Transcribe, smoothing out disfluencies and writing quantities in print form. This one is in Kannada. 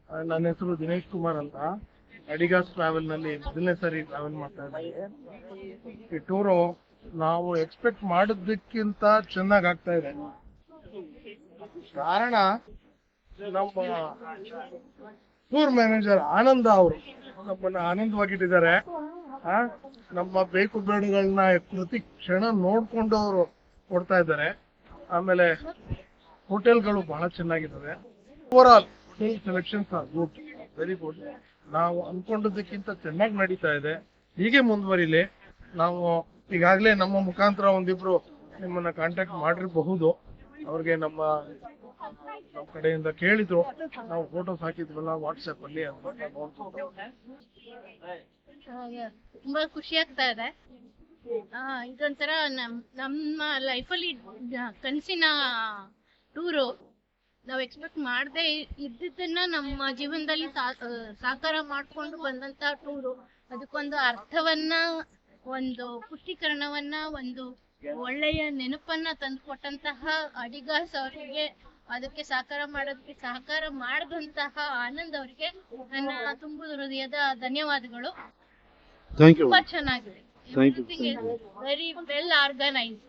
ನನ್ನ ಹೆಸರು ದಿನೇಶ್ ಕುಮಾರ್ ಅಂತ. ಅಡಿಗಾಸ್ ಟ್ರಾವೆಲ್ ನಲ್ಲಿ ಮೊದಲನೇ ಸಾರಿ ಟ್ರಾವೆಲ್ ಮಾಡ್ತಾ ಇದ್ದೀನಿ. ಈ ಟೂರು ನಾವು ಎಕ್ಸ್ಪೆಕ್ಟ್ ಮಾಡಿದ್ದಕ್ಕಿಂತ ಚೆನ್ನಾಗಿ ಆಗ್ತಾ ಇದೆ. ಕಾರಣ ನಮ್ಮ ಟೂರ್ ಮ್ಯಾನೇಜರ್ ಆನಂದ ಅವರು ನಮ್ಮನ್ನ ಆನಂದವಾಗಿಟ್ಟಿದ್ದಾರೆ. ನಮ್ಮ ಬೇಕು ಬೇಡುಗಳನ್ನ ಪ್ರತಿ ಕ್ಷಣ ನೋಡ್ಕೊಂಡು ಅವರು ಕೊಡ್ತಾ ಇದ್ದಾರೆ. ಆಮೇಲೆ ಹೋಟೆಲ್ಗಳು ಬಹಳ ಚೆನ್ನಾಗಿದ್ದಾವೆ. Over all hotel selections are good, very good. ನಾವು ಅನ್ಕೊಂಡದಕ್ಕಿಂತ ಚೆನ್ನಾಗಿ ನಡೀತಾ ಇದೆ. ಹೀಗೆ ಮುಂದುವರಿಲಿ. ನಾವು ಈಗಾಗಲೇ ನಮ್ಮ ಮುಖಾಂತರ ಒಂದಿಬ್ರು ನಿಮ್ಮನ್ನ ಕಾಂಟ್ಯಾಕ್ಟ್ ಮಾಡಿರಬಹುದು. ಅವ್ರಿಗೆ ನಮ್ಮ ಕಡೆಯಿಂದ ಕೇಳಿದ್ರು, ನಾವು ಫೋಟೋಸ್ ಹಾಕಿದ್ವಲ್ಲ ವಾಟ್ಸ್ಆಪ್ ಅಲ್ಲಿ ತುಂಬಾ ಖುಷಿ ಆಗ್ತಾ ಇದೆ. ಇದೊಂಥರ ನಮ್ಮ ಲೈಫಲ್ಲಿ ಕನಸಿನ ಟೂರು. ನಾವು ಎಕ್ಸ್ಪೆಕ್ಟ್ ಮಾಡದೆ ಇದ್ದಿದ್ದನ್ನ ನಮ್ಮ ಜೀವನದಲ್ಲಿ ಸಾಕಾರ ಮಾಡ್ಕೊಂಡು ಬಂದಂತ ಟೂರು. ಅದಕ್ಕೊಂದು ಅರ್ಥವನ್ನ, ಒಂದು ಪುಷ್ಟೀಕರಣವನ್ನ, ಒಂದು ಒಳ್ಳೆಯ ನೆನಪನ್ನ ತಂದುಕೊಟ್ಟಂತಹ ಅಡಿಗಾಸ್ ಅವರಿಗೆ, ಅದಕ್ಕೆ ಸಹಕಾರ ಮಾಡಿದಂತಹ ಆನಂದ್ ಅವರಿಗೆ ನನ್ನ ತುಂಬು ಹೃದಯದ ಧನ್ಯವಾದಗಳು. ತುಂಬಾ ಚೆನ್ನಾಗಿದೆ. Very well organised.